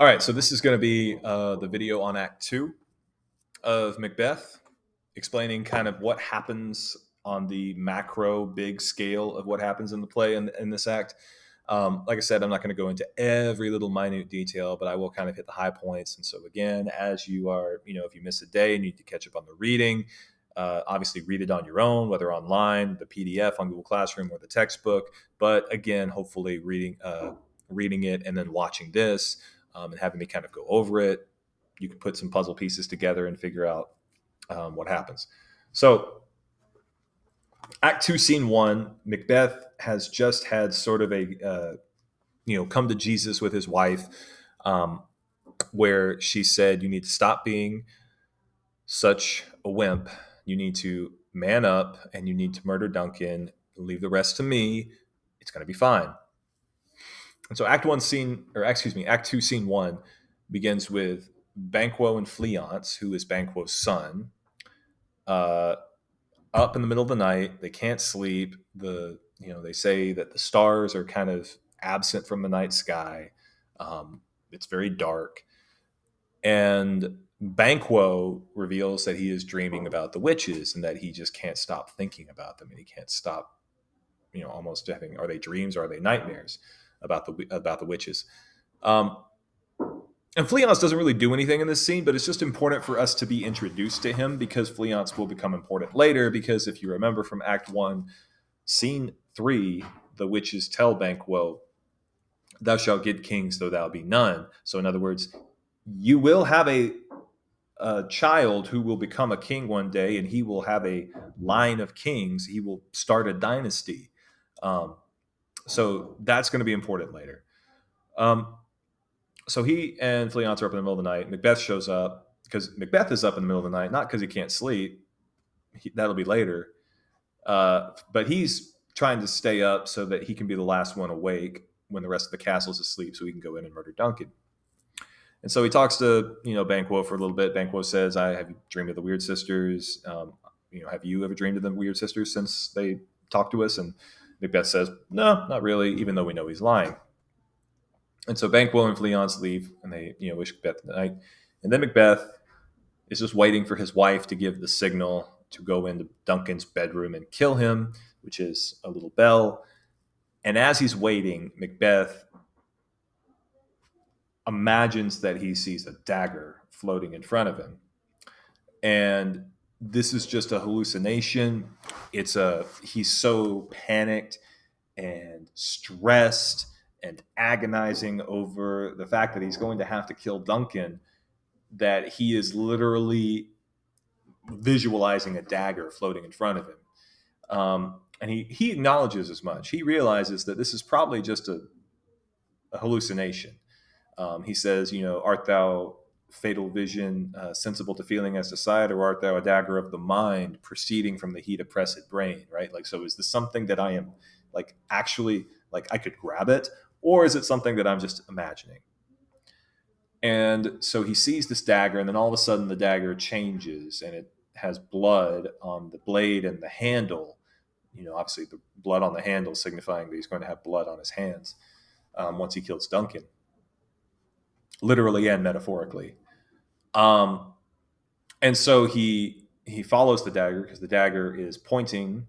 All right, so this is going to be the video on Act Two of Macbeth, explaining kind of what happens on the macro, big scale of what happens in the play in this act. Like I said, I'm not going to go into every little minute detail, but I will kind of hit the high points. And so, again, as you are, if you miss a day and you need to catch up on the reading, obviously read it on your own, whether online, the PDF on Google Classroom, or the textbook. But again, hopefully reading it and then watching this and having me kind of go over it, you can put some puzzle pieces together and figure out what happens. So, Act Two, Scene One, Macbeth has just had sort of a come to Jesus with his wife, um, where she said, "You need to stop being such a wimp. You need to man up, and you need to murder Duncan. Leave the rest to me. It's going to be fine." And so, Act Two, Scene One, begins with Banquo and Fleance, who is Banquo's son, uh, up in the middle of the night. They can't sleep. They say that the stars are kind of absent from the night sky. It's very dark, and Banquo reveals that he is dreaming about the witches and that he just can't stop thinking about them, and he can't stop, almost having, are they dreams or are they nightmares about the witches? Um, And Fleance doesn't really do anything in this scene, but it's just important for us to be introduced to him because Fleance will become important later. Because if you remember from Act One, Scene 3, the witches tell Banquo, "Thou shalt get kings, though thou be none." So, in other words, you will have a child who will become a king one day, and he will have a line of kings. He will start a dynasty. Um, so, that's going to be important later. Um, so he and Fleance are up in the middle of the night. Macbeth shows up because Macbeth is up in the middle of the night, not because he can't sleep. That'll be later. But he's trying to stay up so that he can be the last one awake when the rest of the castle's asleep, so he can go in and murder Duncan. And so he talks to Banquo for a little bit. Banquo says, "I have you dreamed of the Weird Sisters. Have you ever dreamed of the Weird Sisters since they talked to us?" And Macbeth says, "No, not really," even though we know he's lying. And so Banquo and Fleance leave, and they wish Macbeth good night. And then Macbeth is just waiting for his wife to give the signal to go into Duncan's bedroom and kill him, which is a little bell. And as he's waiting, Macbeth imagines that he sees a dagger floating in front of him. And this is just a hallucination. He's so panicked and stressed and agonizing over the fact that he's going to have to kill Duncan that he is literally visualizing a dagger floating in front of him. And he acknowledges as much. He realizes that this is probably just a hallucination. He says, "Art thou fatal vision, sensible to feeling as to sight, or art thou a dagger of the mind, proceeding from the heat oppressed brain?" Right? Like, so is this something that I am like actually like I could grab it, or is it something that I'm just imagining? And so he sees this dagger, and then all of a sudden the dagger changes, and it has blood on the blade and the handle. Obviously the blood on the handle signifying that he's going to have blood on his hands once he kills Duncan, literally and metaphorically. Um, and so he follows the dagger because the dagger is pointing,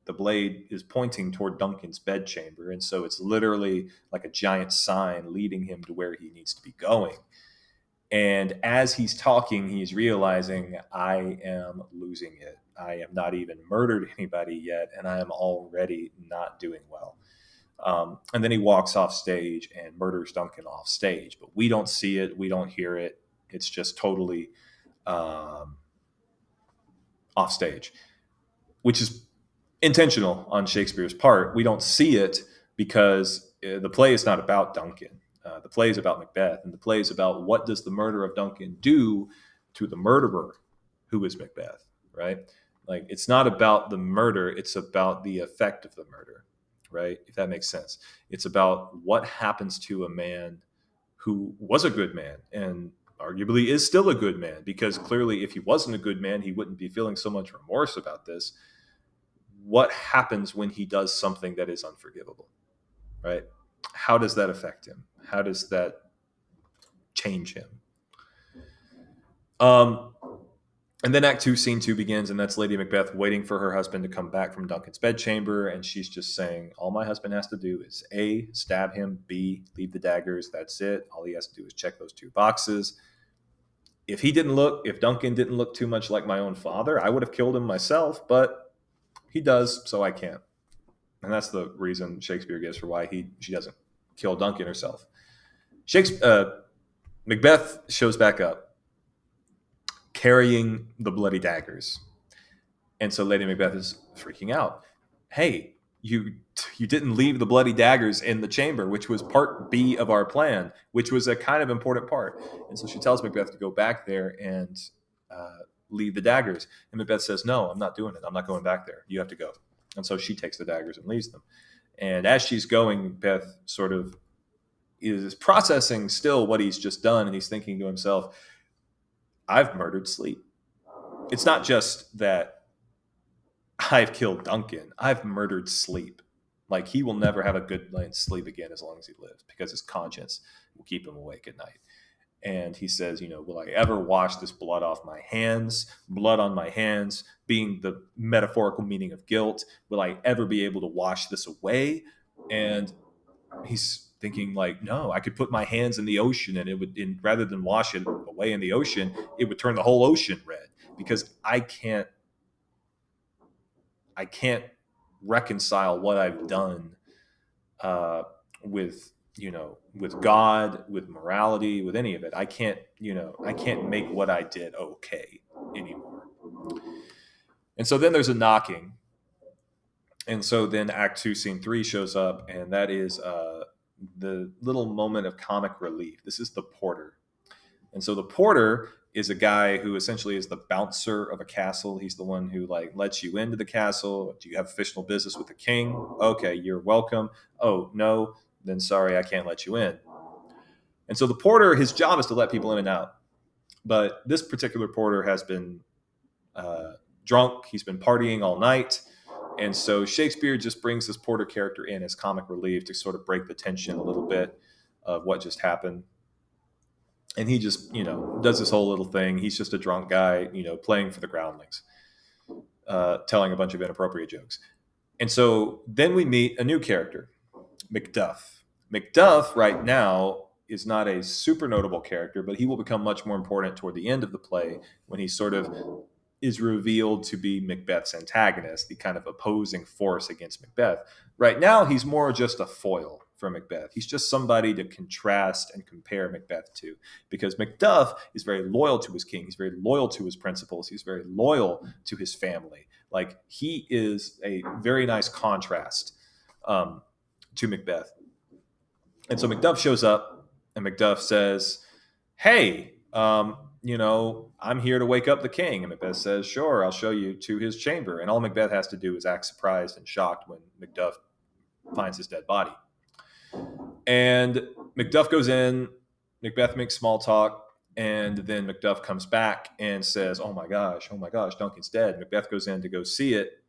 the blade is pointing toward Duncan's bedchamber, and so it's literally like a giant sign leading him to where he needs to be going. And as he's talking, he's realizing, I am losing it. I am not even murdered anybody yet, and I am already not doing well. And then he walks off stage and murders Duncan off stage. But we don't see it. We don't hear it. It's just totally um, off stage, which is intentional on Shakespeare's part. We don't see it because the play is not about Duncan. The play is about Macbeth, and the play is about what does the murder of Duncan do to the murderer, who is Macbeth, right? Like, it's not about the murder; it's about the effect of the murder, right? If that makes sense, it's about what happens to a man who was a good man and arguably is still a good man. Because clearly, if he wasn't a good man, he wouldn't be feeling so much remorse about this. What happens when he does something that is unforgivable, right? How does that affect him? How does that change him. Um, and then Act 2, Scene 2 begins, and that's Lady Macbeth waiting for her husband to come back from Duncan's bedchamber, and she's just saying, all my husband has to do is A, stab him, B, leave the daggers, that's it. All he has to do is check those 2 boxes. If Duncan didn't look too much like my own father, I would have killed him myself, but he does, so I can't. And that's the reason Shakespeare gives for why she doesn't kill Duncan herself. Macbeth shows back up carrying the bloody daggers. And so Lady Macbeth is freaking out. Hey, you didn't leave the bloody daggers in the chamber, which was part B of our plan, which was a kind of important part. And so she tells Macbeth to go back there and leave the daggers. And Macbeth says, no, I'm not doing it. I'm not going back there. You have to go. And so she takes the daggers and leaves them. And as she's going, Macbeth sort of is processing still what he's just done. And he's thinking to himself, I've murdered sleep. It's not just that I've killed Duncan. I've murdered sleep. Like, he will never have a good night's sleep again as long as he lives, because his conscience will keep him awake at night. And he says, will I ever wash this blood off my hands? Blood on my hands being the metaphorical meaning of guilt. Will I ever be able to wash this away? And he's thinking, like, no, I could put my hands in the ocean, and rather than wash it away in the ocean, it would turn the whole ocean red, because I can't reconcile what I've done with God, with morality, with any of it. I can't make what I did okay anymore. And so then there's a knocking. And so then Act 2, Scene 3 shows up, and that is the little moment of comic relief. This is the porter. And so the porter is a guy who essentially is the bouncer of a castle. He's the one who lets you into the castle. Do you have official business with the king? Okay, you're welcome. Oh, no, then sorry, I can't let you in. And so the porter, his job is to let people in and out. But this particular porter has been drunk. He's been partying all night. And so Shakespeare just brings this porter character in as comic relief to sort of break the tension a little bit of what just happened. And he just, does this whole little thing. He's just a drunk guy, playing for the groundlings, telling a bunch of inappropriate jokes. And so then we meet a new character, Macduff. Macduff right now is not a super notable character, but he will become much more important toward the end of the play, when he sort of is revealed to be Macbeth's antagonist, the kind of opposing force against Macbeth. Right now, he's more just a foil for Macbeth. He's just somebody to contrast and compare Macbeth to, because Macduff is very loyal to his king. He's very loyal to his principles. He's very loyal to his family. Like, he is a very nice contrast to Macbeth. And so Macduff shows up, and Macduff says, hey, I'm here to wake up the king. And Macbeth says, sure, I'll show you to his chamber. And all Macbeth has to do is act surprised and shocked when Macduff finds his dead body. And Macduff goes in, Macbeth makes small talk, and then Macduff comes back and says, oh my gosh, Duncan's dead. Macbeth goes in to go see it.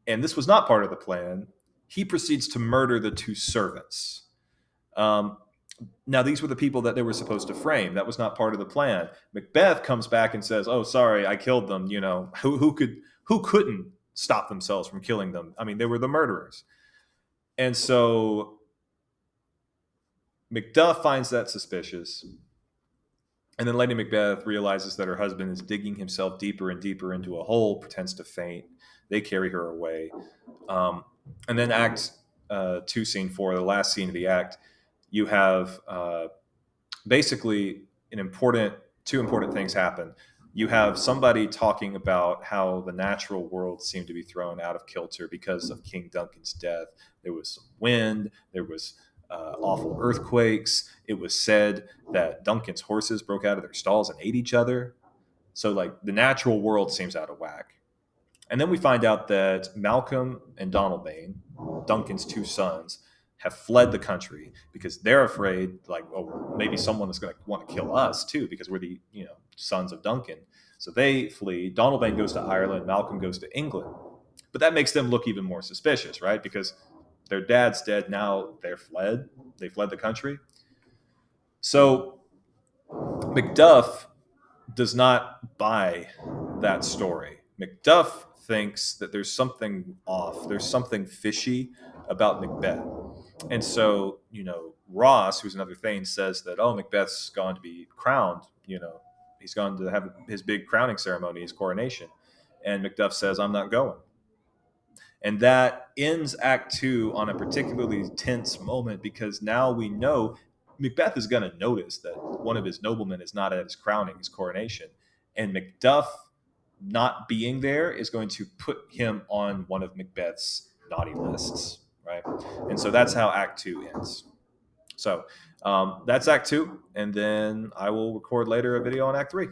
And this was not part of the plan. He proceeds to murder the 2 servants. Now, these were the people that they were supposed to frame. That was not part of the plan. Macbeth comes back and says, oh, sorry, I killed them. Who couldn't stop themselves from killing them? I mean, they were the murderers. And so Macduff finds that suspicious. And then Lady Macbeth realizes that her husband is digging himself deeper and deeper into a hole, pretends to faint. They carry her away. And then Act 2, Scene 4, the last scene of the act, you have basically two important things happen. You have somebody talking about how the natural world seemed to be thrown out of kilter because of King Duncan's death. There was some wind. There was awful earthquakes. It was said that Duncan's horses broke out of their stalls and ate each other. So, the natural world seems out of whack. And then we find out that Malcolm and Donalbain, Duncan's 2 sons, have fled the country because they're afraid, maybe someone is going to want to kill us too, because we're the sons of Duncan. So they flee. Donalbain goes to Ireland. Malcolm goes to England. But that makes them look even more suspicious, right? Because their dad's dead. Now they fled the country. So Macduff does not buy that story. Macduff thinks that there's something off, there's something fishy about Macbeth. And so, Ross, who's another Thane, says that, oh, Macbeth's gone to be crowned, he's gone to have his big crowning ceremony, his coronation. And Macduff says, I'm not going. And that ends Act Two on a particularly tense moment because now we know Macbeth is going to notice that one of his noblemen is not at his crowning, his coronation. And Macduff not being there is going to put him on one of Macbeth's naughty lists, right? And so that's how Act Two ends. So that's Act Two. And then I will record later a video on Act Three.